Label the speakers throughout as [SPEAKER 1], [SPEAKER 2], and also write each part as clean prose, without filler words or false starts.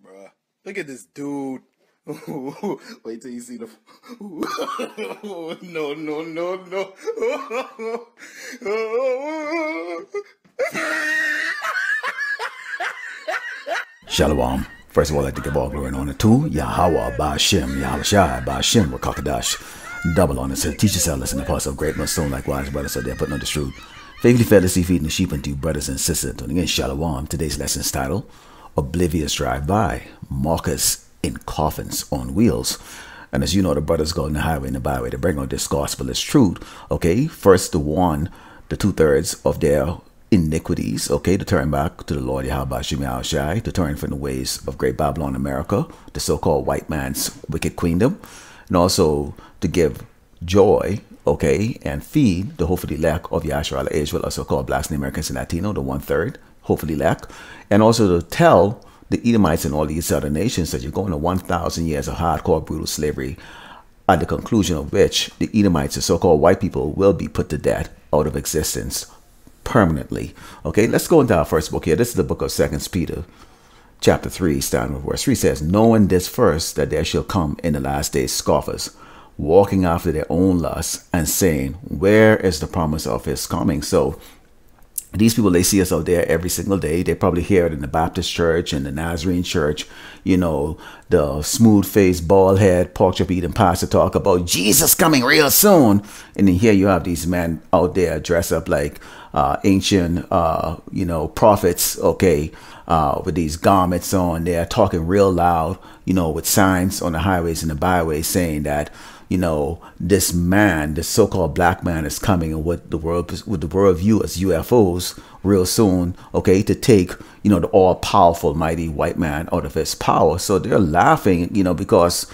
[SPEAKER 1] Bruh, look at this dude. Wait till you see the. No, no, no, no.
[SPEAKER 2] Shalom. First of all, I'd like to give all glory and honor to Yahweh, Ba'ashem, Yahushai, Ba'ashem, Rakakadash. Double honor to teach yourself, listen, apostle of great stone likewise, brothers, so they're putting on the truth. Faithfully fed to see feeding the sheep unto you, brothers and sisters. And again, Shalom. Today's lesson's title, Oblivious Driveby, Markers in Coffins on Wheels. And as you know, the brothers go on the highway and the byway to bring out this gospel as truth. Okay, first to warn the 2/3 of their iniquities, okay, to turn back to the Lord Yahweh Shai, to turn from the ways of Great Babylon America, the so-called white man's wicked queendom, and also to give joy, okay, and feed the hopefully lack of Yahshua Israel, also called blacks and Americans and Latino, the 1/3, hopefully lack, and also to tell the Edomites and all these other nations that you're going to 1,000 years of hardcore brutal slavery, at the conclusion of which the Edomites, the so-called white people, will be put to death out of existence permanently. Okay, let's go into our first book here. This is the book of 2 Peter, chapter 3, starting with verse 3 says, knowing this first, that there shall come in the last days scoffers, walking after their own lusts, and saying, where is the promise of his coming? So these people, they see us out there every single day. They probably hear it in the Baptist church and the Nazarene church, you know, the smooth-faced, bald-head, pork-chop-eating pastor talk about Jesus coming real soon. And then here you have these men out there dressed up like ancient, you know, prophets, okay, with these garments on. They're talking real loud, you know, with signs on the highways and the byways saying that, you know, this man, this so-called black man is coming, and what the world view as UFOs real soon, okay, to take, you know, the all-powerful mighty white man out of his power. So they're laughing, you know, because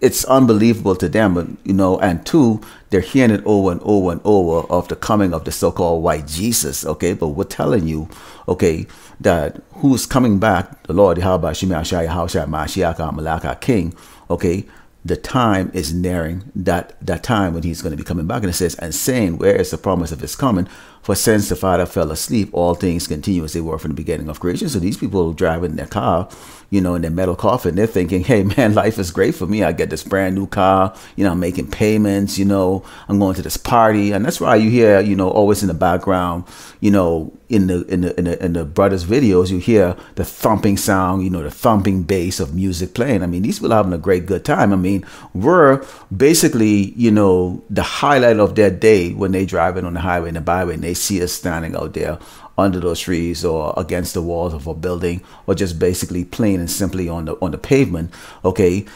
[SPEAKER 2] it's unbelievable to them, but, you know, and two, they're hearing it over and over and over of the coming of the so-called white Jesus, okay, but we're telling you, okay, that who's coming back, the Lord, Yahweh, Shemashai, Yahushai, Mashiach, Malaka, King, okay, the time is nearing, that time when he's going to be coming back. And it says, and saying, where is the promise of his coming? For since the Father fell asleep, all things continue as they were from the beginning of creation. So these people driving their car, you know, in their metal coffin, they're thinking, hey, man, life is great for me. I get this brand new car, you know, I'm making payments, you know, I'm going to this party. And that's why you hear, you know, always in the background, you know, in the brothers' videos, you hear the thumping sound, you know, the thumping bass of music playing. I mean, these people are having a great good time. I mean, we're basically, you know, the highlight of their day when they driving on the highway and the byway, and they see us standing out there under those trees or against the walls of a building, or just basically plain and simply on the pavement, okay,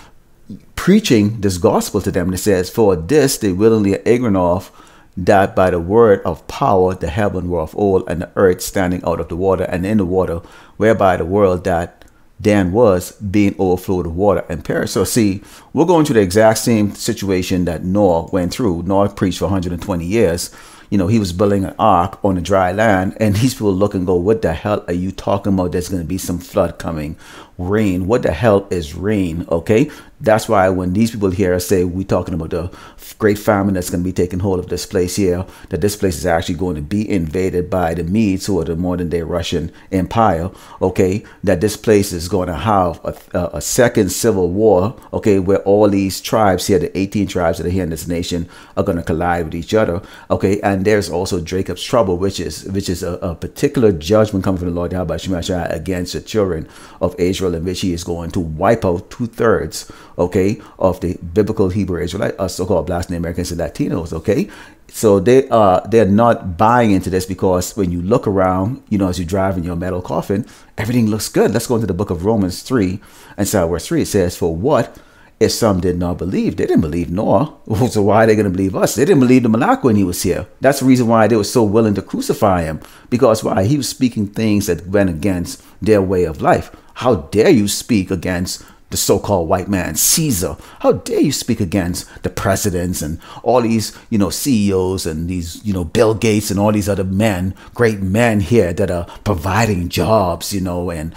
[SPEAKER 2] preaching this gospel to them. And it says, for this they willingly are ignorant of, that by the word of power the heaven were of old, and the earth standing out of the water and in the water, whereby the world that then was being overflowed with water and perished. So see, we're going through the exact same situation that Noah went through. Noah preached for 120 years. You know, he was building an ark on a dry land, and these people look and go, what the hell are you talking about? There's going to be some flood coming, rain. What the hell is rain? Okay, that's why when these people hear us say we're talking about the great famine that's going to be taking hold of this place here, that this place is actually going to be invaded by the Medes, who are the modern day Russian Empire, okay, that this place is going to have a second civil war, okay, where all these tribes here, the 18 tribes that are here in this nation, are going to collide with each other, okay. And there's also Jacob's trouble, which is a particular judgment coming from the Lord Yahweh Shemashai against the children of Israel, in which he is going to wipe out 2/3, okay, of the biblical Hebrew Israelite, so-called blacks and Americans and Latinos, okay. So they're not buying into this, because when you look around, you know, as you drive in your metal coffin, everything looks good. Let's go into the book of Romans 3 and start verse 3. It says, for what if some did not believe? They didn't believe Noah. So why are they going to believe us? They didn't believe the Malak when he was here. That's the reason why they were so willing to crucify him. Because why? He was speaking things that went against their way of life. How dare you speak against the so-called white man, Caesar? How dare you speak against the presidents and all these, you know, CEOs and these, you know, Bill Gates and all these other men, great men here that are providing jobs, you know, and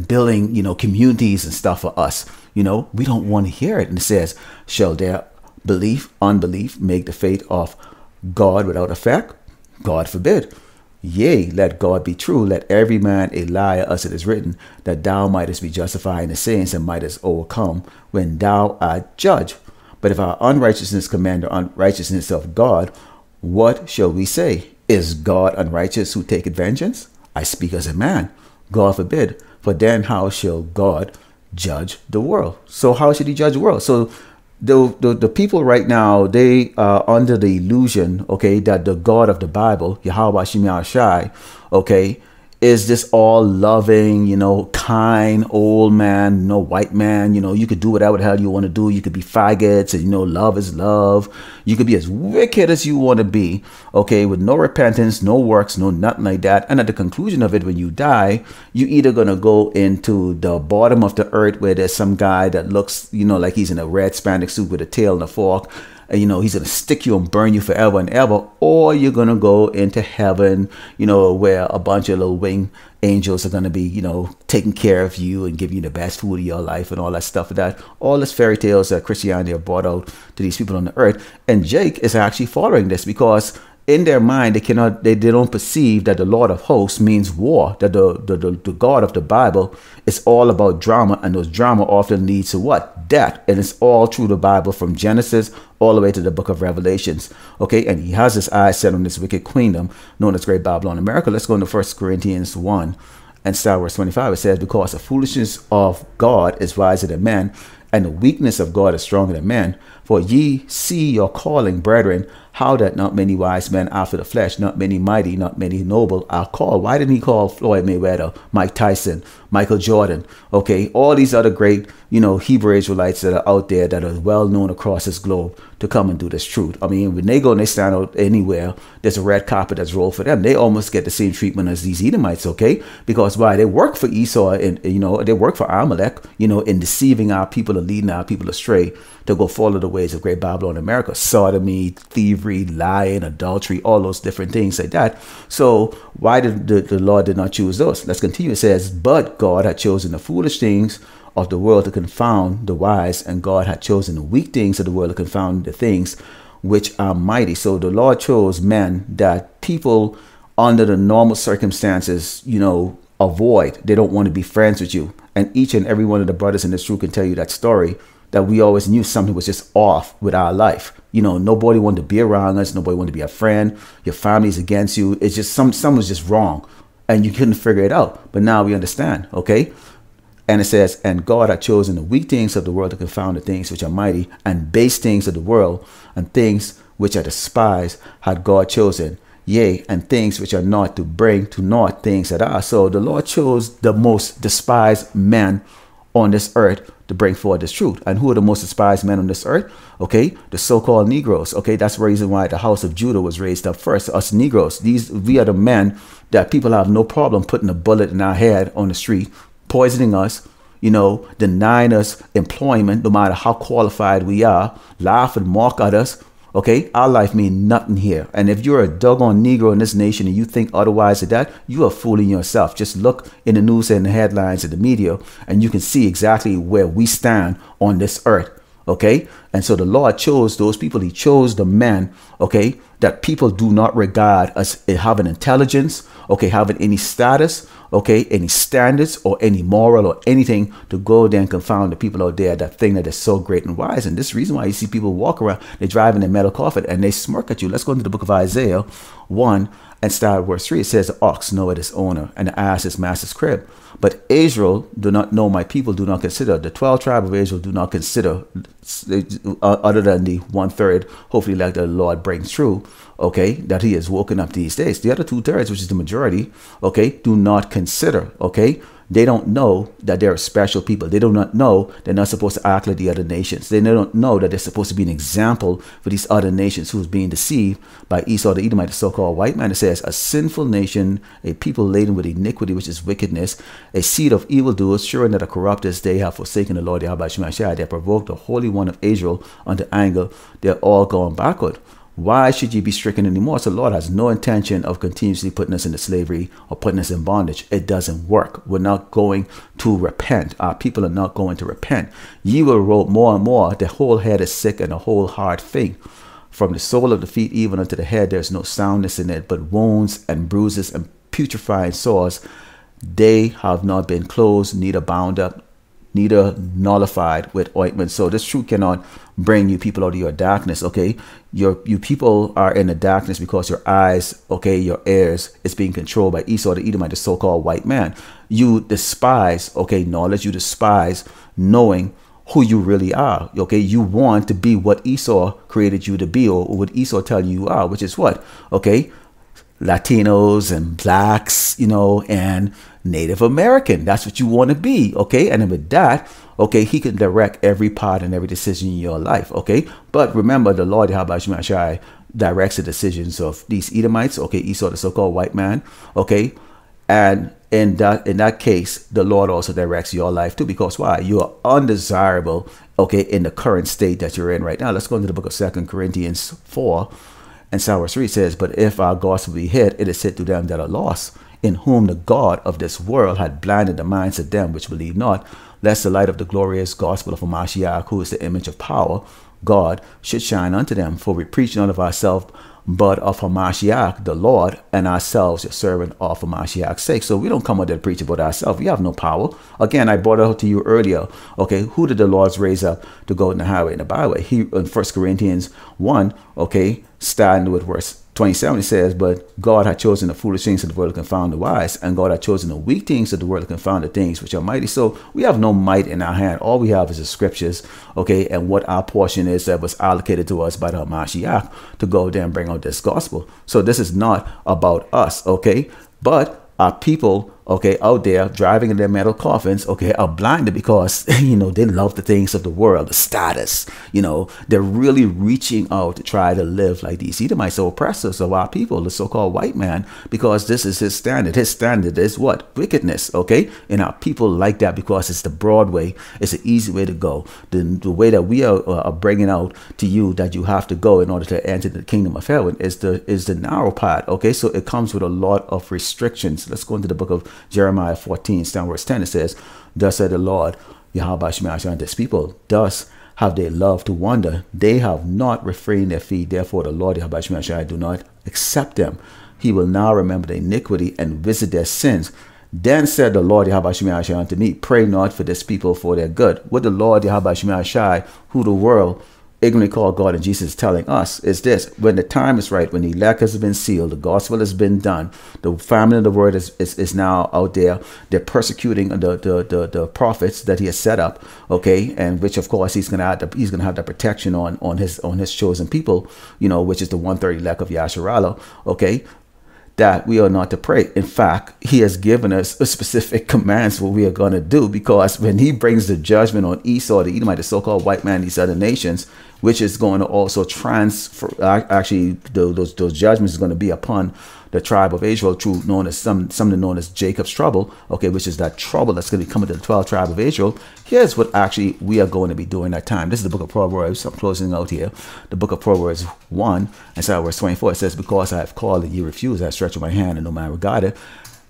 [SPEAKER 2] building, you know, communities and stuff for us. You know, we don't want to hear it. And it says, shall their unbelief make the faith of God without effect? God forbid. Yea, let God be true, let every man a liar, as it is written, that thou mightest be justified in the sayings and mightest overcome when thou art judged. But if our unrighteousness command the unrighteousness of God, what shall we say? Is God unrighteous who taketh vengeance? I speak as a man. God forbid. For then how shall God judge the world? So how should he judge the world? So the people right now, they are under the illusion, okay, that the God of the Bible, Yahweh Shem Shai, okay, is this all loving, kind old man, white man, you could do whatever the hell you want to do. You could be faggots and, love is love. You could be as wicked as you want to be, okay, with no repentance, no works, no nothing like that. And at the conclusion of it, when you die, you either going to go into the bottom of the earth where there's some guy that looks, like he's in a red spandex suit with a tail and a fork. And, he's going to stick you and burn you forever and ever. Or you're going to go into heaven, where a bunch of little winged angels are going to be, taking care of you and giving you the best food of your life and all that stuff. That all this fairy tales that Christianity have brought out to these people on the earth. And Jake is actually following this because in their mind, they don't perceive that the Lord of hosts means war, that the God of the Bible is all about drama, and those drama often leads to what? Death. And it's all through the Bible from Genesis all the way to the book of Revelations. Okay, and he has his eyes set on this wicked kingdom known as Great Babylon America. Let's go into 1 Corinthians 1 and start verse 25. It says, because the foolishness of God is wiser than men, and the weakness of God is stronger than men. For ye see your calling, brethren, how that not many wise men after the flesh, not many mighty, not many noble are called. Why didn't he call Floyd Mayweather, Mike Tyson, Michael Jordan? Okay, all these other great, Hebrew Israelites that are out there that are well known across this globe to come and do this truth. I mean, when they go and they stand out anywhere, there's a red carpet that's rolled for them. They almost get the same treatment as these Edomites, okay? Because why? They work for Esau and, they work for Amalek, in deceiving our people and leading our people astray to go follow the ways of Great Babylon America. Sodomy, thievery, lying, adultery, all those different things like that. So why did the Lord did not choose those? Let's continue. It says, but God had chosen the foolish things of the world to confound the wise, and God had chosen the weak things of the world to confound the things which are mighty. So the Lord chose men that people under the normal circumstances, avoid. They don't want to be friends with you. And each and every one of the brothers in this truth can tell you that story, that we always knew something was just off with our life. Nobody wanted to be around us. Nobody wanted to be a friend. Your family's against you. It's just something was just wrong and you couldn't figure it out. But now we understand. Okay. And it says, and God had chosen the weak things of the world to confound the things which are mighty, and base things of the world, and things which are despised had God chosen. Yea, and things which are not, to bring to naught things that are. So the Lord chose the most despised men on this earth to bring forward this truth. And who are the most despised men on this earth? Okay, the so-called Negroes. Okay, that's the reason why the house of Judah was raised up first. Us Negroes, we are the men that people have no problem putting a bullet in our head on the street, poisoning us, denying us employment, no matter how qualified we are, laugh and mock at us. Okay, our life mean nothing here. And if you're a doggone Negro in this nation and you think otherwise of that, you are fooling yourself. Just look in the news and the headlines of the media, and you can see exactly where we stand on this earth. Okay, and so the Lord chose those people. He chose the men, okay, that people do not regard as having intelligence, okay, having any status, okay, any standards or any moral or anything to go there and confound the people out there that think that is so great and wise. And this is the reason why you see people walk around, they drive in a metal coffin and they smirk at you. Let's go into the book of Isaiah 1 and start at verse 3. It says, the ox knoweth his owner, and the ass his master's crib. But Israel do not know, my people do not consider. The 12 tribes of Israel do not consider, other than the 1/3, hopefully like the Lord brings through, okay, that he has woken up these days. The other 2/3, which is the majority, okay, do not consider, okay. They don't know that they're special people. They do not know they're not supposed to act like the other nations. They don't know that they're supposed to be an example for these other nations who's being deceived by Esau the Edomite, the so-called white man. It says, a sinful nation, a people laden with iniquity, which is wickedness, a seed of evildoers, sure that are corrupt as they have forsaken the Lord Yahweh Shem Shai. They provoked the Holy One of Israel unto anger. They're all gone backward. Why should you be stricken anymore? So the Lord has no intention of continuously putting us into slavery or putting us in bondage. It doesn't work. We're not going to repent. Our people are not going to repent. Ye will roll more and more. The whole head is sick and the whole heart faint. From the sole of the feet even unto the head, there's no soundness in it, but wounds and bruises and putrefying sores. They have not been closed, neither bound up, neither nullified with ointment. So this truth cannot bring you people out of your darkness, okay? You people are in the darkness because your eyes, okay, your ears is being controlled by Esau the Edomite, the so-called white man. You despise, okay, knowledge. You despise knowing who you really are, okay? You want to be what Esau created you to be, or what Esau tell you are, which is what, okay? Latinos and blacks, you know, and Native American. That's what you want to be, okay? And then with that, okay, he can direct every part and every decision in your life, okay? But remember, the Lord Yahweh Shai directs the decisions of these Edomites, okay? Esau, the so-called white man, okay? And in that case, the Lord also directs your life too, because why? You are undesirable, okay, in the current state that you're in right now. Let's go into the book of 2 Corinthians 4 and verse 3 says, but if our gospel be hid, it is hid to them that are lost, in whom the God of this world had blinded the minds of them which believe not, lest the light of the glorious gospel of Mashiach, who is the image of power, God, should shine unto them. For we preach not of ourselves, but of Hamashiach, the Lord, and ourselves, your servant, of Hamashiach's sake. So we don't come out there to preach about ourselves. We have no power. Again, I brought it out to you earlier. Okay, who did the Lord raise up to go in the highway and the byway? He, in 1 Corinthians 1, okay, starting with verse 27, it says, but God had chosen the foolish things of the world to confound the wise, and God had chosen the weak things of the world to confound the things which are mighty. So we have no might in our hand. All we have is the scriptures, okay, and what our portion is that was allocated to us by the Mashiach to go there and bring out this gospel. So this is not about us, okay, but our people, okay, out there driving in their metal coffins, okay, are blinded because, you know, they love the things of the world, the status, you know, they're really reaching out to try to live like these Edomites, the oppressors of our people, the so-called white man, because this is his standard. His standard is what? Wickedness, okay? And our people like that because it's the broad way. It's an easy way to go. The way that we are bringing out to you that you have to go in order to enter the kingdom of heaven is the narrow path, okay? So it comes with a lot of restrictions. Let's go into the book of Jeremiah 14, verse 10. It says, thus said the Lord, Yahweh Shemaiah, unto his people, thus have they loved to wander. They have not refrained their feet. Therefore, the Lord Yahweh Shemaiah do not accept them. He will now remember their iniquity and visit their sins. Then said the Lord Yahweh Shemaiah unto me, pray not for this people for their good. What the Lord Yahweh Shemaiah, who the world ignorantly called God and Jesus is telling us is this: when the time is right, when the elect has been sealed, the gospel has been done, the family of the word is now out there, they're persecuting the prophets that he has set up, okay, and which of course he's gonna have the protection on his chosen people, you know, which is the 1/3 elect of Yasharala, okay, that we are not to pray. In fact, he has given us a specific commands what we are going to do, because when he brings the judgment on Esau, the Edomite, the so-called white man, these other nations, which is going to also transfer, actually those judgments is going to be upon the tribe of Israel, true, known as something known as Jacob's trouble, okay, which is that trouble that's going to be coming to the 12th tribe of Israel. Here's what actually we are going to be doing that time. This is the book of Proverbs. I'm closing out here. The book of Proverbs 1 and verse 24. It says, because I have called and ye refuse, I stretch my hand and no man regarded.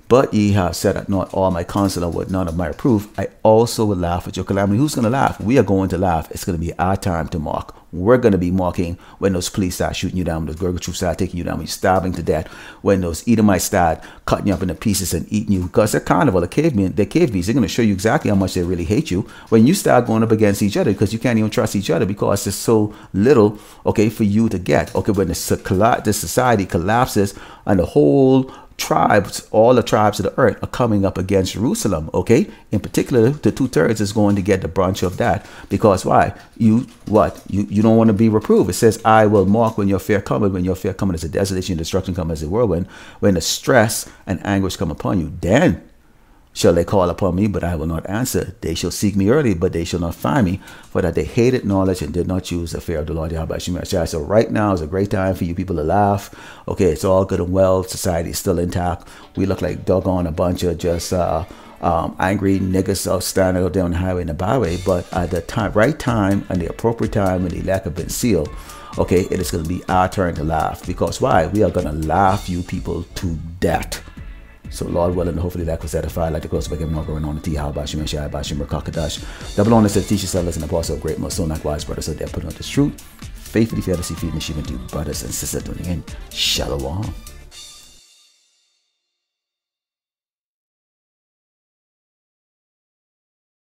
[SPEAKER 2] But ye have said that not all my counsel and what none of my reproof, I also will laugh at your calamity. Who's going to laugh? We are going to laugh. It's going to be our time to mock. We're going to be mocking when those police start shooting you down, when those Gurgle troops start taking you down, when you're starving to death, when those Edomites start cutting you up into pieces and eating you, because they're carnival, they're cave beasts. They're going to show you exactly how much they really hate you when you start going up against each other, because you can't even trust each other because there's so little, okay, for you to get. Okay, when the society collapses and the whole tribes, all the tribes of the earth are coming up against Jerusalem, okay? In particular, the 2/3 is going to get the brunt of that, because why? You don't want to be reproved. It says, I will mock when your fear cometh. When your fear cometh as a desolation and destruction cometh as a whirlwind. When the stress and anguish come upon you, then shall they call upon me, but I will not answer. They shall seek me early, but they shall not find me, for that they hated knowledge and did not choose the fear of the Lord Yahweh Shemaiah. So right now is a great time for you people to laugh. Okay, it's all good and well. Society is still intact. We look like doggone a bunch of just angry niggas out standing out there on the highway and the byway. But at the right time and the appropriate time when the elect have been sealed, okay, it is going to be our turn to laugh. Because why? We are going to laugh you people to death. So Lord willing, hopefully that was edified. Like the close by giving more going on the tea. How about you, Shai, Bashim, Kakadash? Double on this, teach yourself, listen, apostle of great, most so likewise, brothers, so they're putting on this truth Faithfully, fearlessly feeding, achieving to brothers and sisters tuning in. Shalom.